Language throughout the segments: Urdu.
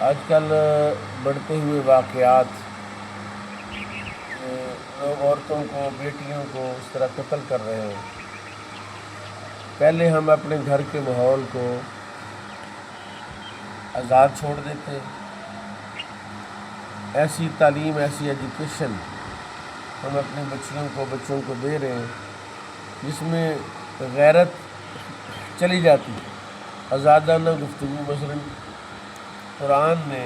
آج کل بڑھتے ہوئے واقعات لوگ عورتوں کو، بیٹیوں کو اس طرح قتل کر رہے ہیں۔ پہلے ہم اپنے گھر کے ماحول کو آزاد چھوڑ دیتے، ایسی تعلیم، ایسی ایجوکیشن ہم اپنے بچوں کو دے رہے ہیں جس میں غیرت چلی جاتی، آزادانہ گفتگو۔ مثلا قرآن نے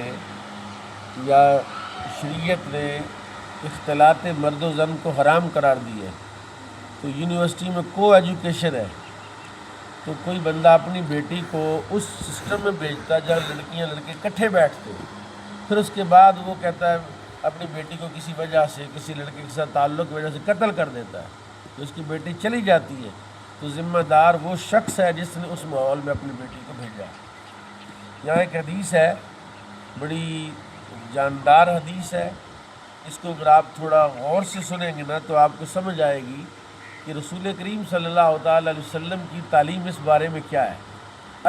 یا شریعت نے اختلاط مرد و زن کو حرام قرار دیا ہے، تو یونیورسٹی میں کو ایجوکیشن ہے، تو کوئی بندہ اپنی بیٹی کو اس سسٹم میں بھیجتا ہے جہاں لڑکیاں لڑکے اکٹھے بیٹھتے ہیں، پھر اس کے بعد وہ کہتا ہے اپنی بیٹی کو کسی وجہ سے، کسی لڑکے کے ساتھ تعلق کی وجہ سے قتل کر دیتا ہے، تو اس کی بیٹی چلی جاتی ہے، تو ذمہ دار وہ شخص ہے جس نے اس ماحول میں اپنی بیٹی کو بھیجا۔ یہاں ایک حدیث ہے، بڑی جاندار حدیث ہے، اس کو اگر آپ تھوڑا غور سے سنیں گے نا تو آپ کو سمجھ آئے گی کہ رسول کریم صلی اللہ تعالیٰ علیہ وسلم کی تعلیم اس بارے میں کیا ہے،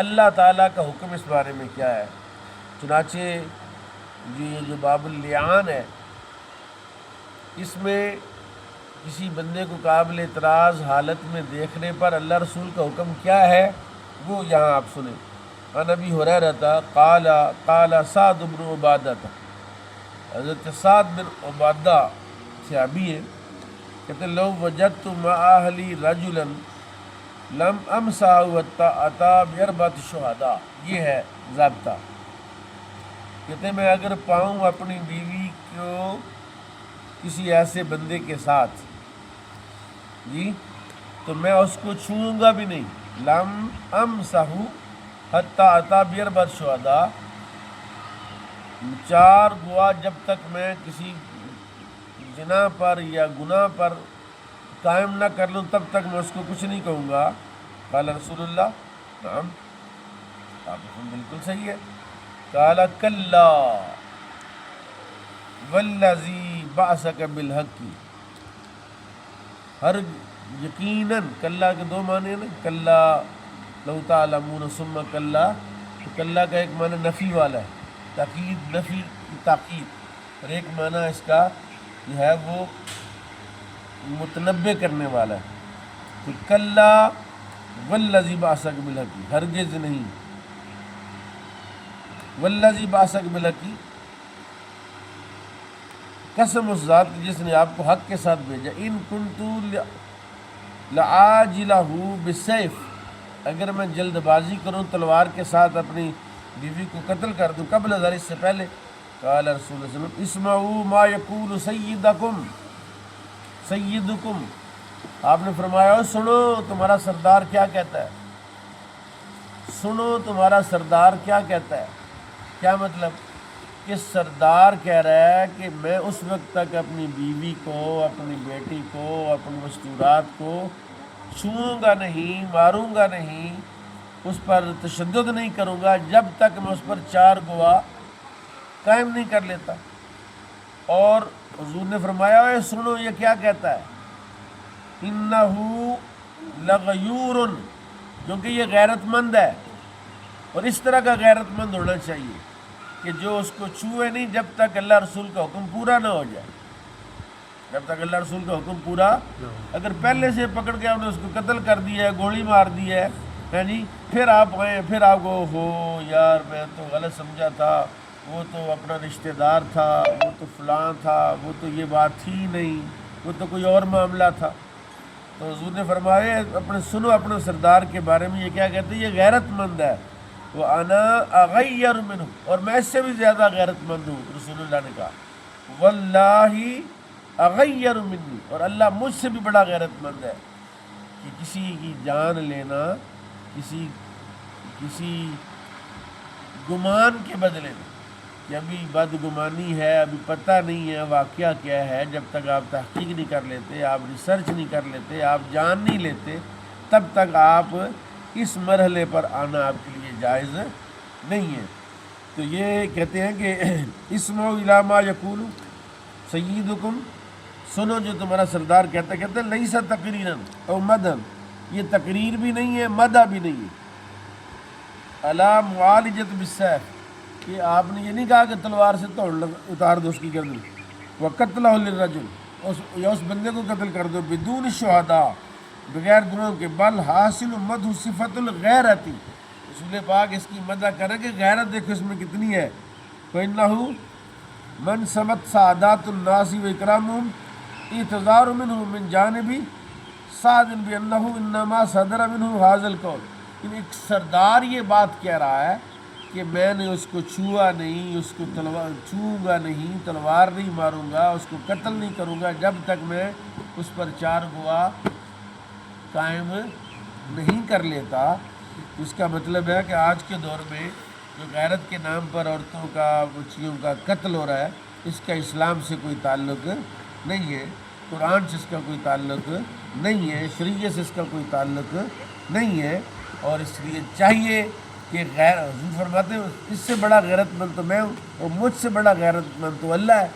اللہ تعالیٰ کا حکم اس بارے میں کیا ہے۔ چنانچہ یہ جو باب اللعان ہے، اس میں کسی بندے کو قابل اعتراض حالت میں دیکھنے پر اللہ رسول کا حکم کیا ہے وہ یہاں آپ سنیں۔ عن ابی ہریرہ قال سعد بن عبادہ، حضرت سعد بن عبادہ صحابی ہے، کہتے لو وجدت مع اہلی رجلا لم امسا حتی اتی باربعۃ شہداء، یہ ہے ضابطہ۔ کہتے میں اگر پاؤں اپنی بیوی کو کسی ایسے بندے کے ساتھ جی تو میں اس کو چھوؤں گا بھی نہیں، لم امسح حتی اتی باربعۃ شہداء، 4 گواہ جب تک میں کسی زنا پر یا گناہ پر قائم نہ کر لوں تب تک میں اس کو کچھ نہیں کہوں گا۔ قال رسول اللہ، نعم، آپ بالکل صحیح ہے۔ قال کلا والذی بعثک بالحق، ہر یقیناً، کلا کے 2 معنی ہیں نا، کلا لو تعلمون ثم کلا، تو کلا کا ایک معنی نفی والا ہے، تاکید، نفی تاکید، اور ایک معنی اس کا جو ہے وہ متنبع کرنے والا ہے۔ تو کلا والذی بعثک بالحق، ہرگز نہیں، والذی بعثک بالحق، قسم اس ذات کی جس نے آپ کو حق کے ساتھ بھیجا، ان کنت لعاجلہ بالسیف، اگر میں جلد بازی کروں تلوار کے ساتھ اپنی بیوی کو قتل کر دوں، قبل ذلك، اس سے پہلے۔ قال رسول اللہ صلی اللہ علیہ وسلم اسمعوا ما یقول سیدکم، آپ نے فرمایا سنو تمہارا سردار کیا کہتا ہے، سنو تمہارا سردار کیا کہتا ہے۔ کیا مطلب کہ سردار کہہ رہا ہے کہ میں اس وقت تک اپنی بیوی کو، اپنی بیٹی کو، اپنی مستورات کو چھوؤں گا نہیں، ماروں گا نہیں، اس پر تشدد نہیں کروں گا جب تک میں اس پر 4 گواہ قائم نہیں کر لیتا۔ اور حضور نے فرمایا اے سنو یہ کیا کہتا ہے، انہو لغیور، کیونکہ یہ غیرت مند ہے، اور اس طرح کا غیرت مند ہونا چاہیے کہ جو اس کو چھوئے نہیں جب تک اللہ رسول کا حکم پورا نہ ہو جائے، جب تک اللہ رسول کا حکم پورا، اگر پہلے سے پکڑ کے آپ نے اس کو قتل کر دیا ہے، گولی مار دی ہے جی، پھر آپ آئے، پھر آپ کو ہو یار میں تو غلط سمجھا تھا، وہ تو اپنا رشتہ دار تھا، وہ تو فلاں تھا، وہ تو یہ بات تھی نہیں، وہ تو کوئی اور معاملہ تھا۔ تو حضور نے فرمایا اپنے سنو اپنے سردار کے بارے میں یہ کیا کہتے ہیں، یہ غیرت مند ہے، وَأَنَا أَغَيَّرُ مِنْهُ، اور میں اس سے بھی زیادہ غیرت مند ہوں، رسول اللہ نے کہا وَاللَّهِ أَغَيَّرُ مِنِّي، اور اللہ مجھ سے بھی بڑا غیرت مند ہے، کہ کسی کی جان لینا کسی گمان کے بدلے میں، کہ ابھی بدگمانی ہے، ابھی پتہ نہیں ہے واقعہ کیا ہے، جب تک آپ تحقیق نہیں کر لیتے، آپ ریسرچ نہیں کر لیتے، آپ جان نہیں لیتے، تب تک آپ اس مرحلے پر آنا آپ کے لیے جائز نہیں ہے۔ تو یہ کہتے ہیں کہ اسمعوا الی ما یقول سیدکم، سنو جو تمہارا سردار کہتا ہے، کہتے ہیں لیس تقریرا او مدن، یہ تقریر بھی نہیں ہے، مدح بھی نہیں ہے، الا معالجۃ بالسیف، کہ آپ نے یہ نہیں کہا کہ تلوار سے توڑ اتار دو اس کی گردن، وَقَتْلَهُ لِلرَّجُلِ، یا اس بندے کو قتل کر دو، بدون شہداء، بغیر دونوں کے، بل حاصل مدح صفت الغیرتی، رسول پاک اس کی مدح کریں کہ غیرت دیکھو اس میں کتنی ہے، فَإِنَّهُ من سمت سعادات الناس و اکرامہم اعتذار منہ من جانب سعد بأنه انما صدر منہ هذا القول، ایک سردار یہ بات کہہ رہا ہے کہ میں نے اس کو چھوا نہیں، اس کو چھوؤں گا نہیں، تلوار نہیں ماروں گا، اس کو قتل نہیں کروں گا جب تک میں اس پر 4 گواہ قائم نہیں کر لیتا۔ اس کا مطلب ہے کہ آج کے دور میں جو غیرت کے نام پر عورتوں کا، بچیوں کا قتل ہو رہا ہے، اس کا اسلام سے کوئی تعلق نہیں ہے، قرآن سے اس کا کوئی تعلق نہیں ہے، شریعت سے اس کا کوئی تعلق نہیں ہے، اور اس لیے چاہیے کہ حضور فرماتے ہیں اس سے بڑا غیرت مند تو میں ہوں اور مجھ سے بڑا غیرت مند تو اللہ ہے۔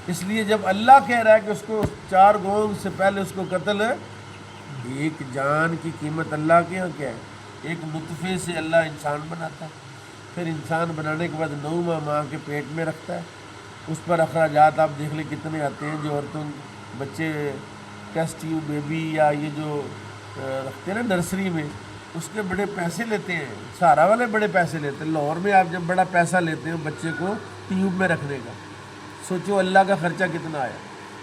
اس لیے جب اللہ کہہ رہا ہے کہ اس کو 4 گواہوں سے پہلے اس کو قتل ہے، ایک جان کی قیمت اللہ کے یہاں کیا ہے؟ ایک نطفے سے اللہ انسان بناتا ہے، پھر انسان بنانے کے بعد 9 ماہ کے پیٹ میں رکھتا ہے، اس پر اخراجات آپ دیکھ لیں کتنے آتے ہیں۔ جو عورتوں بچے ٹیسٹ ٹیوب بیبی یا یہ جو رکھتے ہیں نا نرسری میں، اس کے بڑے پیسے لیتے ہیں، سہارا والے بڑے پیسے لیتے ہیں۔ لاہور میں آپ جب بڑا پیسہ لیتے ہیں بچے کو ٹیوب میں رکھنے کا، سوچو اللہ کا خرچہ کتنا آیا۔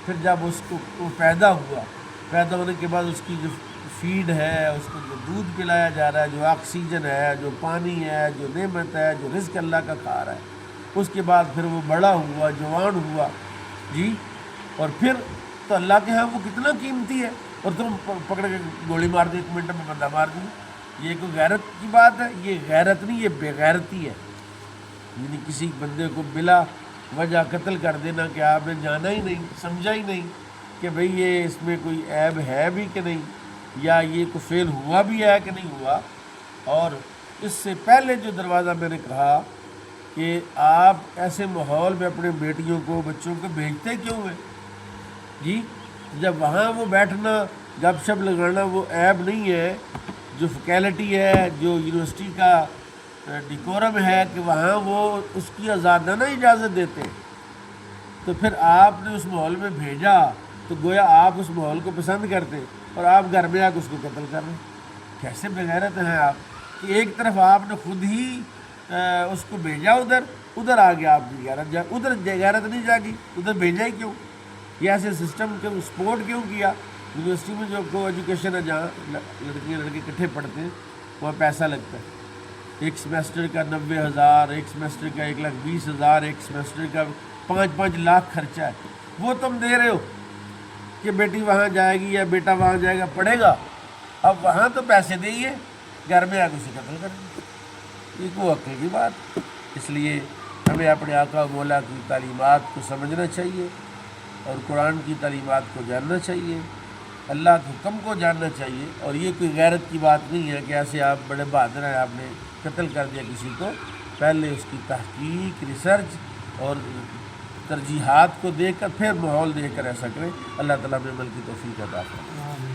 پھر جب اس کو وہ پیدا ہوا، پیدا ہونے کے بعد اس کی جو فیڈ ہے، اس کو جو دودھ پلایا جا رہا ہے، جو آکسیجن ہے، جو پانی ہے، جو نعمت ہے، جو رزق اللہ کا کھا رہا ہے، اس کے بعد پھر وہ بڑا ہوا، جوان ہوا جی، اور پھر تو اللہ کے ہاں وہ کتنا قیمتی ہے، اور تم پکڑ کے گولی مار دی، 1 منٹ میں بندہ مار دی۔ یہ کوئی غیرت کی بات ہے؟ یہ غیرت نہیں، یہ بے غیرتی ہے، یعنی کسی بندے کو بلا وجہ قتل کر دینا کہ آپ نے جانا ہی نہیں، سمجھا ہی نہیں کہ بھئی یہ اس میں کوئی عیب ہے بھی کہ نہیں، یا یہ کوئی فعل ہوا بھی ہے کہ نہیں ہوا۔ اور اس سے پہلے جو دروازہ میں نے کہا کہ آپ ایسے ماحول میں اپنے بیٹیوں کو، بچوں کو بھیجتے کیوں ہیں جی؟ جب وہاں وہ بیٹھنا، گپ شپ لگانا وہ عیب نہیں ہے، جو فیکلٹی ہے، جو یونیورسٹی کا ڈیکورم ہے کہ وہاں وہ اس کی آزادانہ اجازت دیتے ہیں، تو پھر آپ نے اس ماحول میں بھیجا تو گویا آپ اس ماحول کو پسند کرتے اور آپ گھر میں آ کے اس کو قتل کر رہے ہیں۔ کیسے بغیرت ہیں آپ کہ ایک طرف آپ نے خود ہی اس کو بھیجا ادھر آ گیا آپ کی غیرت، ادھر غیرت نہیں جاگی، ادھر بھیجا ہی کیوں؟ یہ ایسے سسٹم کے سپورٹ کیوں کیا؟ یونیورسٹی میں جو کو ایجوکیشن ہے جہاں لڑکیاں لڑکے اکٹھے پڑھتے ہیں وہاں پیسہ لگتا ہے، ایک سیمسٹر کا 90,000، ایک سیمسٹر کا 1,20,000، ایک سیمسٹر کا 5-5 لاکھ خرچہ ہے، وہ تم دے رہے ہو کہ بیٹی وہاں جائے گی یا بیٹا وہاں جائے گا پڑھے گا، اب وہاں تو پیسے دئیے، گھر میں آ کے اسے قتل کریں، یہ کوئی عقل کی بات۔ اس لیے ہمیں اپنے آقا و مولا کی تعلیمات کو سمجھنا چاہیے اور قرآن کی تعلیمات کو جاننا چاہیے، اللہ کے حکم کو جاننا چاہیے، اور یہ کوئی غیرت کی بات نہیں ہے کہ ایسے آپ بڑے بہادر ہیں، آپ نے قتل کر دیا کسی کو، پہلے اس کی تحقیق، ریسرچ اور ترجیحات کو دیکھ کر پھر ماحول دیکھ کر ایسا کریں۔ اللہ تعالیٰ میں عمل کی توفیق عطا فرمائے۔